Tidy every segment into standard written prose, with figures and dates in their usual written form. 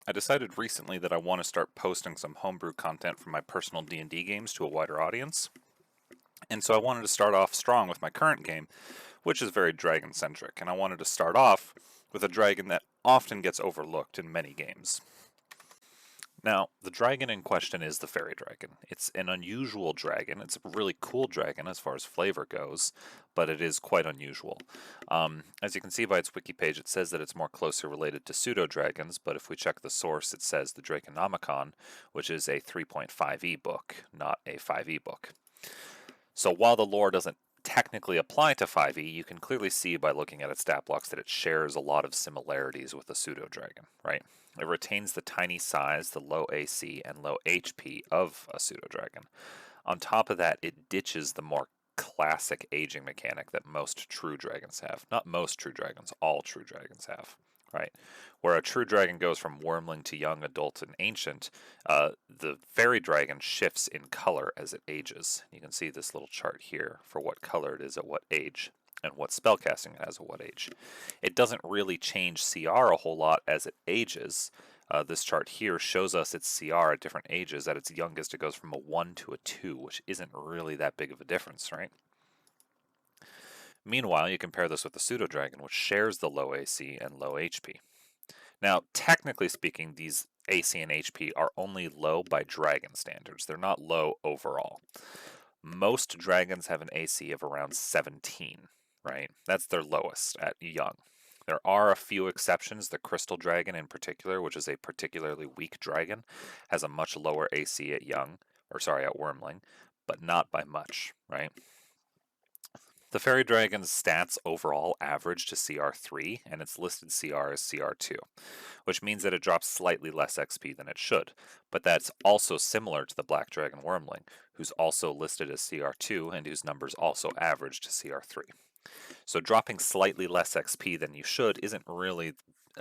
I decided recently that I want to start posting some homebrew content from my personal D&D games to a wider audience, and so I wanted to start off strong with my current game, which is very dragon-centric, and I wanted to start off with a dragon that often gets overlooked in many games. Now, the dragon in question is the Faerie Dragon. It's an unusual dragon. It's a really cool dragon as far as flavor goes, but it is quite unusual. As you can see by its wiki page, it says that it's more closely related to pseudo-dragons, but if we check the source, it says the Draconomicon, which is a 3.5e book, not a 5e book. So while the lore doesn't technically apply to 5e, you can clearly see by looking at its stat blocks that it shares a lot of similarities with the pseudo-dragon, right? It retains the tiny size, the low AC, and low HP of a pseudo-dragon. On top of that, it ditches the more classic aging mechanic that most true dragons have. Not most true dragons, all true dragons have, right? Where a true dragon goes from wormling to young, adult, and ancient, the Faerie Dragon shifts in color as it ages. You can see this little chart here for what color it is at what age, and what spellcasting it has at what age. It doesn't really change CR a whole lot as it ages. This chart here shows us its CR at different ages. At its youngest, it goes from a 1 to a 2, which isn't really that big of a difference, right? Meanwhile, you compare this with the pseudo-dragon, which shares the low AC and low HP. Now, technically speaking, these AC and HP are only low by dragon standards. They're not low overall. Most dragons have an AC of around 17, right? That's their lowest at young. There are a few exceptions. The crystal dragon in particular, which is a particularly weak dragon, has a much lower AC at at wormling, but not by much, right? The Faerie Dragon's stats overall average to CR3, and its listed CR is CR2, which means that it drops slightly less XP than it should, but that's also similar to the Black Dragon Wormling, who's also listed as CR2 and whose numbers also average to CR3. So dropping slightly less XP than you should isn't really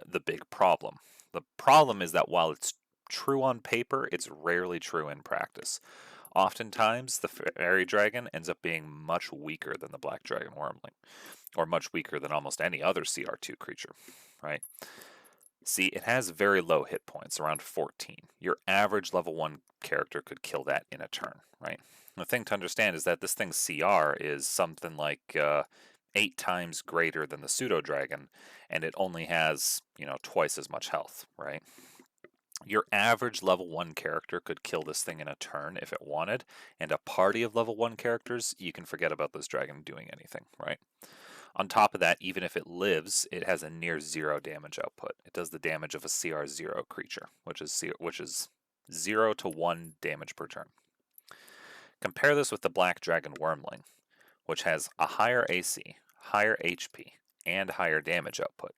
the big problem. The problem is that while it's true on paper, it's rarely true in practice. Oftentimes, the Faerie Dragon ends up being much weaker than the Black Dragon Wormling, or much weaker than almost any other CR2 creature, right? See, it has very low hit points, around 14. Your average level 1 character could kill that in a turn, right? The thing to understand is that this thing's CR is something like 8 times greater than the pseudo-dragon, and it only has, twice as much health, right? Your average level 1 character could kill this thing in a turn if it wanted, and a party of level 1 characters, you can forget about this dragon doing anything, right? On top of that, even if it lives, it has a near 0 damage output. It does the damage of a CR0 creature, which is 0 to 1 damage per turn. Compare this with the Black Dragon Wormling, which has a higher AC, higher HP, and higher damage output.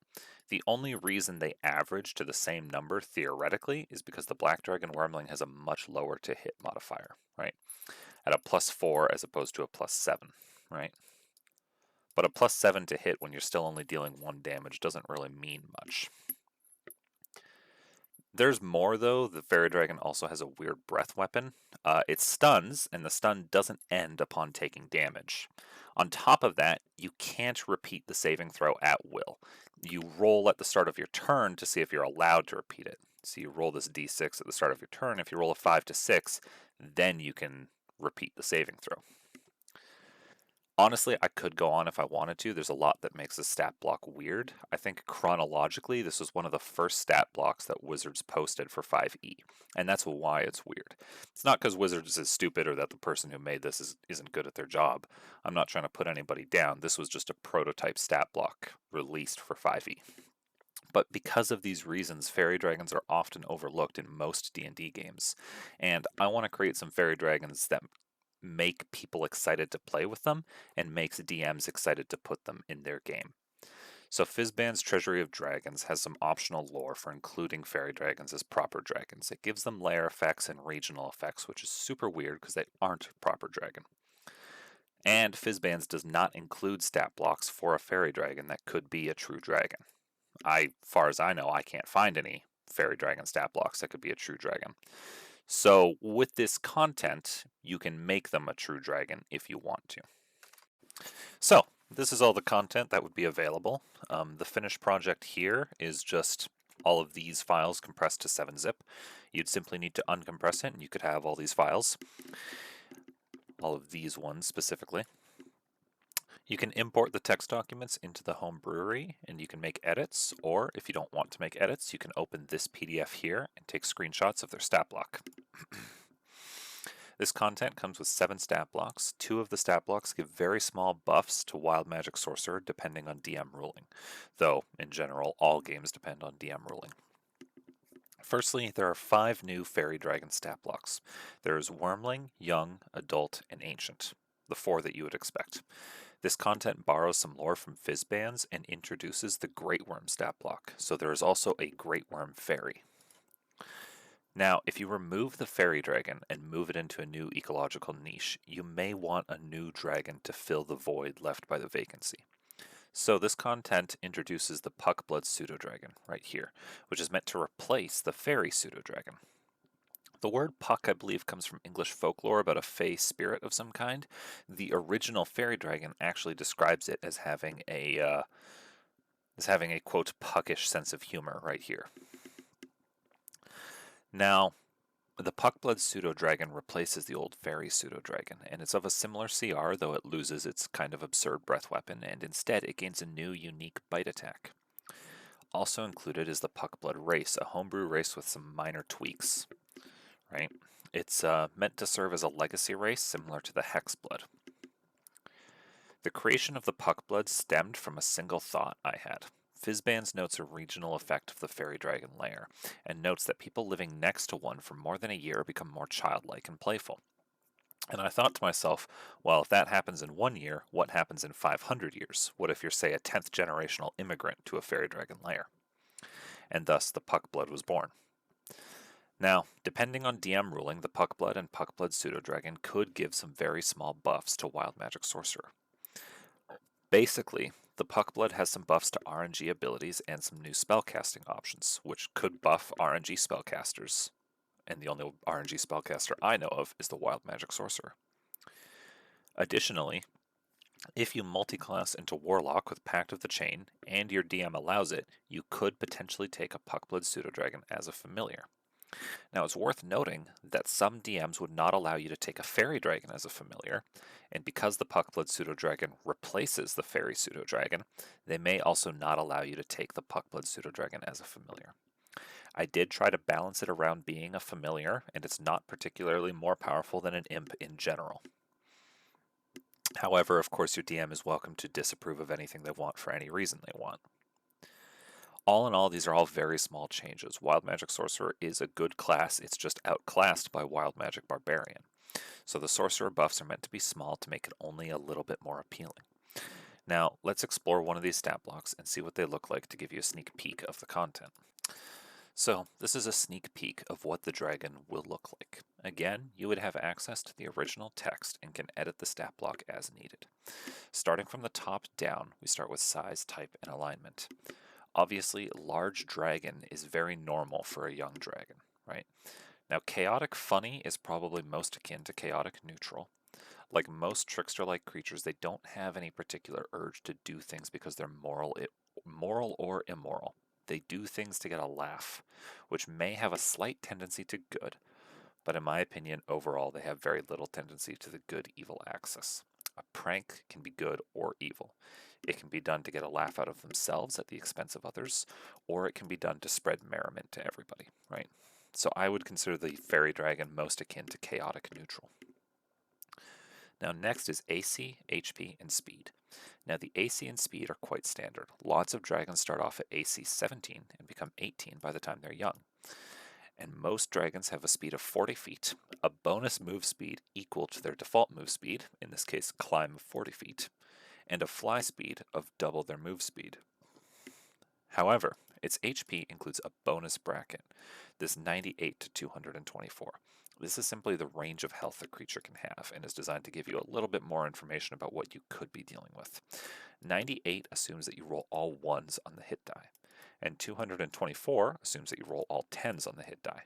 The only reason they average to the same number theoretically is because the Black Dragon Wormling has a much lower to hit modifier, right? At a +4 as opposed to a +7, right? But a +7 to hit when you're still only dealing 1 damage doesn't really mean much. There's more though. The Faerie Dragon also has a weird breath weapon. It stuns, and the stun doesn't end upon taking damage. On top of that, you can't repeat the saving throw at will. You roll at the start of your turn to see if you're allowed to repeat it. So you roll this d6 at the start of your turn. If you roll a 5 to 6, then you can repeat the saving throw. Honestly, I could go on if I wanted to. There's a lot that makes the stat block weird. I think chronologically, this was one of the first stat blocks that Wizards posted for 5e, and that's why it's weird. It's not because Wizards is stupid or that the person who made this isn't good at their job. I'm not trying to put anybody down. This was just a prototype stat block released for 5e. But because of these reasons, Faerie Dragons are often overlooked in most D&D games, and I want to create some Faerie Dragons that make people excited to play with them and makes DMs excited to put them in their game. So Fizban's Treasury of Dragons has some optional lore for including Faerie Dragons as proper dragons. It gives them layer effects and regional effects, which is super weird because they aren't proper dragon. And Fizban's does not include stat blocks for a Faerie Dragon that could be a true dragon. Far as I know, I can't find any Faerie Dragon stat blocks that could be a true dragon. So with this content, you can make them a true dragon if you want to. So this is all the content that would be available. The finished project here is just all of these files compressed to 7-zip. You'd simply need to uncompress it and you could have all these files, all of these ones specifically. You can import the text documents into the home brewery and you can make edits, or if you don't want to make edits, you can open this PDF here and take screenshots of their stat block. This content comes with 7 stat blocks. 2 of the stat blocks give very small buffs to Wild Magic Sorcerer depending on DM ruling, though in general all games depend on DM ruling. Firstly, there are 5 new Faerie Dragon stat blocks. There is Wormling, Young, Adult, and Ancient, the 4 that you would expect. This content borrows some lore from Fizzbands and introduces the Great Worm stat block, so there is also a Great Worm Fairy. Now, if you remove the Faerie Dragon and move it into a new ecological niche, you may want a new dragon to fill the void left by the vacancy. So this content introduces the Puckblood Pseudo-Dragon right here, which is meant to replace the Fairy Pseudo-Dragon. The word puck, I believe, comes from English folklore about a fey spirit of some kind. The original Faerie Dragon actually describes it as having a quote puckish sense of humor right here. Now, the Puckblood Pseudo-Dragon replaces the old Fairy Pseudo-Dragon, and it's of a similar CR, though it loses its kind of absurd breath weapon, and instead it gains a new unique bite attack. Also included is the Puckblood race, a homebrew race with some minor tweaks. Right? It's meant to serve as a legacy race similar to the Hexblood. The creation of the Puckblood stemmed from a single thought I had. Fizzbands notes a regional effect of the Faerie Dragon lair, and notes that people living next to one for more than a year become more childlike and playful. And I thought to myself, well, if that happens in 1 year, what happens in 500 years? What if you're, say, a 10th generational immigrant to a Faerie Dragon lair? And thus the Puckblood was born. Now, depending on DM ruling, the Puckblood and Puckblood Pseudo-Dragon could give some very small buffs to Wild Magic Sorcerer. Basically, the Puckblood has some buffs to RNG abilities and some new spellcasting options, which could buff RNG spellcasters, and the only RNG spellcaster I know of is the Wild Magic Sorcerer. Additionally, if you multiclass into Warlock with Pact of the Chain, and your DM allows it, you could potentially take a Puckblood Pseudo-Dragon as a familiar. Now, it's worth noting that some DMs would not allow you to take a Faerie Dragon as a familiar, and because the Puckblood Pseudo-Dragon replaces the Fairy Pseudo-Dragon, they may also not allow you to take the Puckblood Pseudo-Dragon as a familiar. I did try to balance it around being a familiar, and it's not particularly more powerful than an imp in general. However, of course, your DM is welcome to disapprove of anything they want for any reason they want. All in all, these are all very small changes. Wild Magic Sorcerer is a good class, it's just outclassed by Wild Magic Barbarian. So the Sorcerer buffs are meant to be small to make it only a little bit more appealing. Now, let's explore one of these stat blocks and see what they look like to give you a sneak peek of the content. So, this is a sneak peek of what the dragon will look like. Again, you would have access to the original text and can edit the stat block as needed. Starting from the top down, we start with size, type, and alignment. Obviously, large dragon is very normal for a young dragon, right? Now, chaotic funny is probably most akin to chaotic neutral. Like most trickster-like creatures, they don't have any particular urge to do things because they're moral or immoral. They do things to get a laugh, which may have a slight tendency to good, but in my opinion, overall, they have very little tendency to the good-evil axis. A prank can be good or evil. It can be done to get a laugh out of themselves at the expense of others, or it can be done to spread merriment to everybody, right? So I would consider the Faerie Dragon most akin to chaotic neutral. Now next is AC, HP, and speed. Now the AC and speed are quite standard. Lots of dragons start off at AC 17 and become 18 by the time they're young. And most dragons have a speed of 40 feet, a bonus move speed equal to their default move speed, in this case climb of 40 feet, and a fly speed of double their move speed. However, its HP includes a bonus bracket, this 98 to 224. This is simply the range of health a creature can have and is designed to give you a little bit more information about what you could be dealing with. 98 assumes that you roll all 1s on the hit die, and 224 assumes that you roll all 10s on the hit die.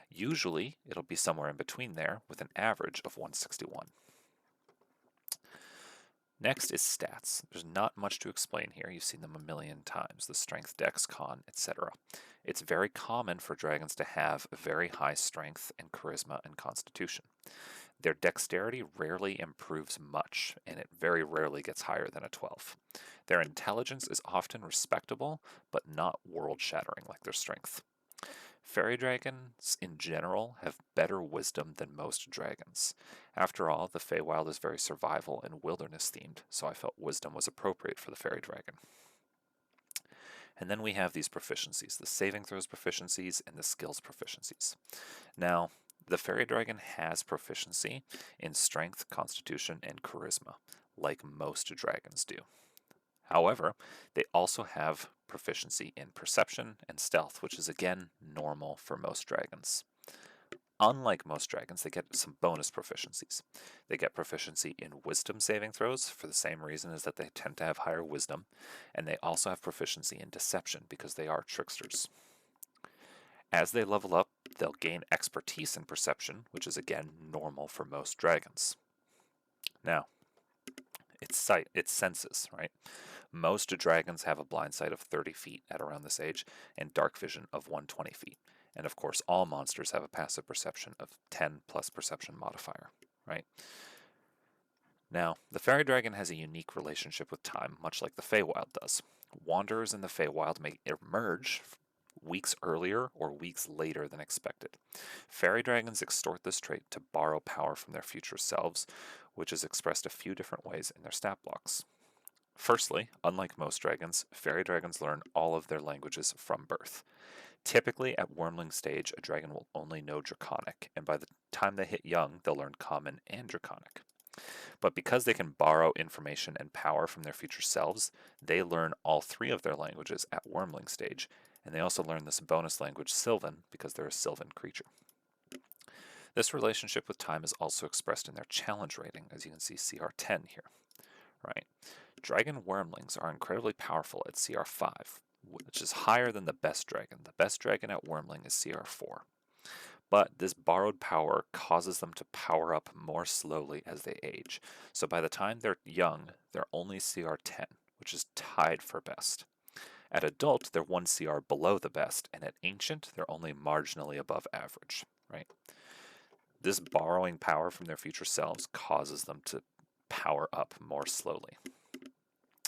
Usually, it'll be somewhere in between there with an average of 161. Next is stats. There's not much to explain here. You've seen them a million times, the strength, dex, con, etc. It's very common for dragons to have very high strength and charisma and constitution. Their dexterity rarely improves much, and it very rarely gets higher than a 12. Their intelligence is often respectable, but not world-shattering like their strength. Fairy dragons, in general, have better wisdom than most dragons. After all, the Feywild is very survival and wilderness themed, so I felt wisdom was appropriate for the fairy dragon. And then we have these proficiencies, the saving throws proficiencies and the skills proficiencies. Now, the fairy dragon has proficiency in strength, constitution, and charisma, like most dragons do. However, they also have proficiency in perception and stealth, which is again normal for most dragons. Unlike most dragons, they get some bonus proficiencies. They get proficiency in wisdom saving throws for the same reason as that they tend to have higher wisdom, and they also have proficiency in deception because they are tricksters. As they level up, they'll gain expertise in perception, which is again normal for most dragons. Now, it's sight, it's senses, right? Most dragons have a blind sight of 30 feet at around this age and dark vision of 120 feet. And of course, all monsters have a passive perception of 10 plus perception modifier, right? Now, the fairy dragon has a unique relationship with time, much like the Feywild does. Wanderers in the Feywild may emerge weeks earlier or weeks later than expected. Fairy dragons extort this trait to borrow power from their future selves, which is expressed a few different ways in their stat blocks. Firstly, unlike most dragons, fairy dragons learn all of their languages from birth. Typically, at wormling stage, a dragon will only know Draconic, and by the time they hit young, they'll learn Common and Draconic. But because they can borrow information and power from their future selves, they learn all three of their languages at wormling stage, and they also learn this bonus language Sylvan because they're a Sylvan creature. This relationship with time is also expressed in their challenge rating, as you can see CR10 here. Right? Dragon wormlings are incredibly powerful at CR5, which is higher than the best dragon. The best dragon at wormling is CR4. But this borrowed power causes them to power up more slowly as they age. So by the time they're young, they're only CR10, which is tied for best. At adult, they're 1 CR below the best, and at ancient, they're only marginally above average, right? This borrowing power from their future selves causes them to power up more slowly.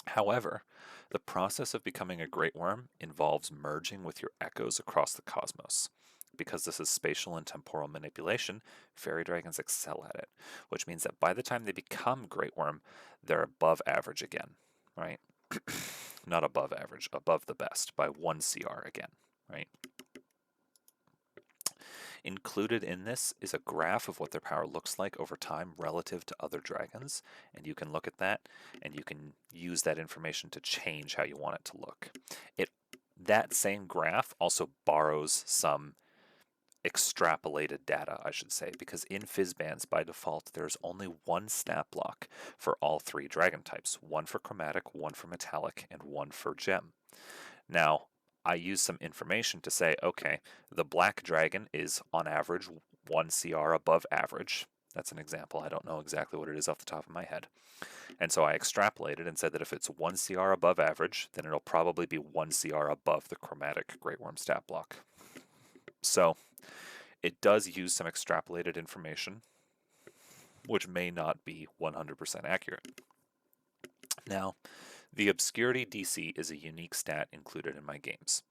However, the process of becoming a great worm involves merging with your echoes across the cosmos. Because this is spatial and temporal manipulation, fairy dragons excel at it, which means that by the time they become great worm, they're above average again, right? Not above average, above the best by 1 CR again, right? Included in this is a graph of what their power looks like over time relative to other dragons, and you can look at that, and you can use that information to change how you want it to look. That same graph also borrows some extrapolated data, I should say, because in Fizzbands, by default, there's only one stat block for all three dragon types, one for chromatic, one for metallic, and one for gem. Now, I use some information to say, okay, the black dragon is on average 1 CR above average. That's an example. I don't know exactly what it is off the top of my head. And so I extrapolated and said that if it's 1 CR above average, then it'll probably be 1 CR above the chromatic Great Worm stat block. So it does use some extrapolated information, which may not be 100% accurate. Now, the obscurity DC is a unique stat included in my games.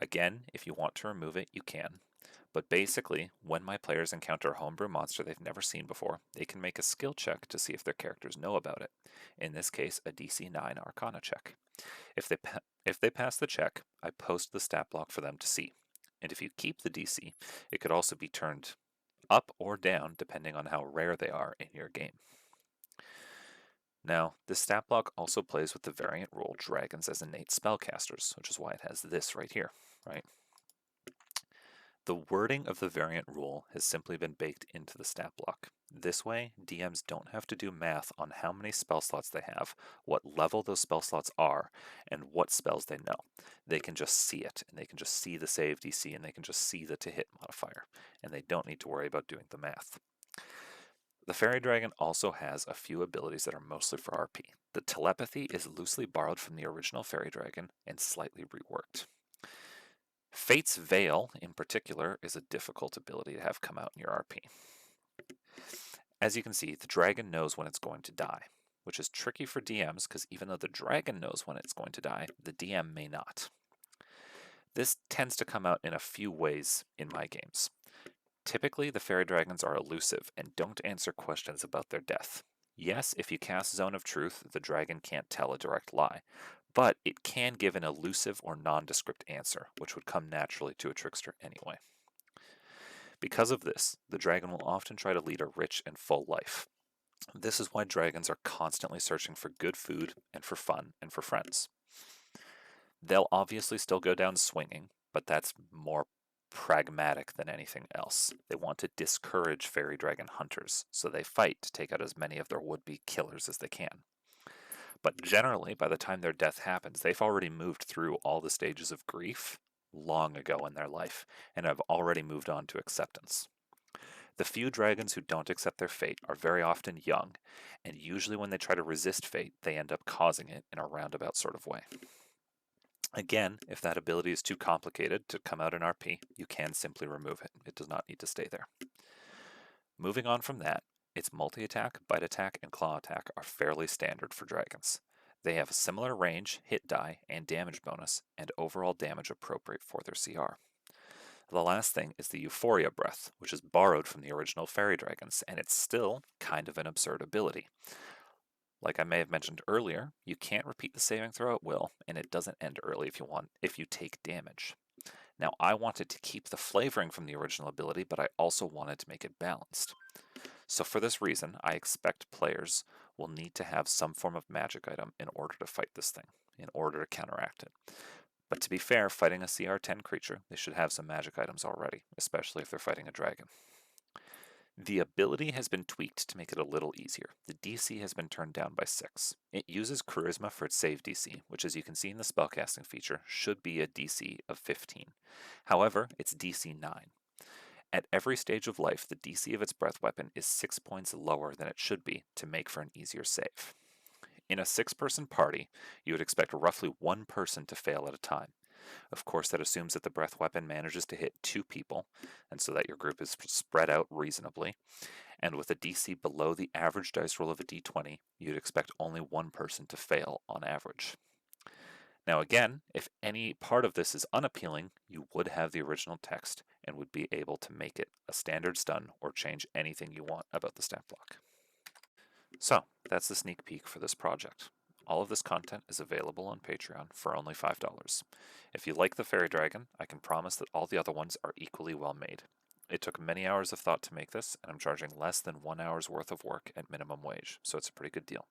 Again, if you want to remove it, you can. But basically, when my players encounter a homebrew monster they've never seen before, they can make a skill check to see if their characters know about it. In this case, a DC 9 Arcana check. If they pass the check, I post the stat block for them to see. And if you keep the DC, it could also be turned up or down depending on how rare they are in your game. Now, this stat block also plays with the variant rule Dragons as innate spellcasters, which is why it has this right here, right? The wording of the variant rule has simply been baked into the stat block. This way, DMs don't have to do math on how many spell slots they have, what level those spell slots are, and what spells they know. They can just see it, and they can just see the save DC, and they can just see the to hit modifier, and they don't need to worry about doing the math. The Fairy Dragon also has a few abilities that are mostly for RP. The telepathy is loosely borrowed from the original Fairy Dragon and slightly reworked. Fate's Veil, in particular, is a difficult ability to have come out in your RP. As you can see, the dragon knows when it's going to die, which is tricky for DMs because even though the dragon knows when it's going to die, the DM may not. This tends to come out in a few ways in my games. Typically, the Fairy Dragons are elusive and don't answer questions about their death. Yes, if you cast Zone of Truth, the dragon can't tell a direct lie, but it can give an elusive or nondescript answer, which would come naturally to a trickster anyway. Because of this, the dragon will often try to lead a rich and full life. This is why dragons are constantly searching for good food and for fun and for friends. They'll obviously still go down swinging, but that's more pragmatic than anything else. They want to discourage fairy dragon hunters, so they fight to take out as many of their would-be killers as they can. But generally, by the time their death happens, they've already moved through all the stages of grief long ago in their life, and have already moved on to acceptance. The few dragons who don't accept their fate are very often young, and usually when they try to resist fate, they end up causing it in a roundabout sort of way. Again, if that ability is too complicated to come out in RP, you can simply remove it. It does not need to stay there. Moving on from that, its multi-attack, bite attack, and claw attack are fairly standard for dragons. They have a similar range, hit die, and damage bonus, and overall damage appropriate for their CR. The last thing is the Euphoria Breath, which is borrowed from the original Fairy Dragons, and it's still kind of an absurd ability. Like I may have mentioned earlier, you can't repeat the saving throw at will, and it doesn't end early if you take damage. Now, I wanted to keep the flavoring from the original ability, but I also wanted to make it balanced. So for this reason, I expect players will need to have some form of magic item in order to fight this thing, in order to counteract it. But to be fair, fighting a CR10 creature, they should have some magic items already, especially if they're fighting a dragon. The ability has been tweaked to make it a little easier. The DC has been turned down by 6. It uses Charisma for its save DC, which as you can see in the spellcasting feature, should be a DC of 15. However, it's DC 9. At every stage of life, the DC of its breath weapon is 6 points lower than it should be to make for an easier save. In a 6-person party, you would expect roughly 1 person to fail at a time. Of course, that assumes that the breath weapon manages to hit 2 people, and so that your group is spread out reasonably. And with a DC below the average dice roll of a d20, you'd expect only 1 person to fail on average. Now again, if any part of this is unappealing, you would have the original text and would be able to make it a standard stun or change anything you want about the stat block. So, that's the sneak peek for this project. All of this content is available on Patreon for only $5. If you like the Fairy Dragon, I can promise that all the other ones are equally well made. It took many hours of thought to make this, and I'm charging less than 1 hour's worth of work at minimum wage, so it's a pretty good deal.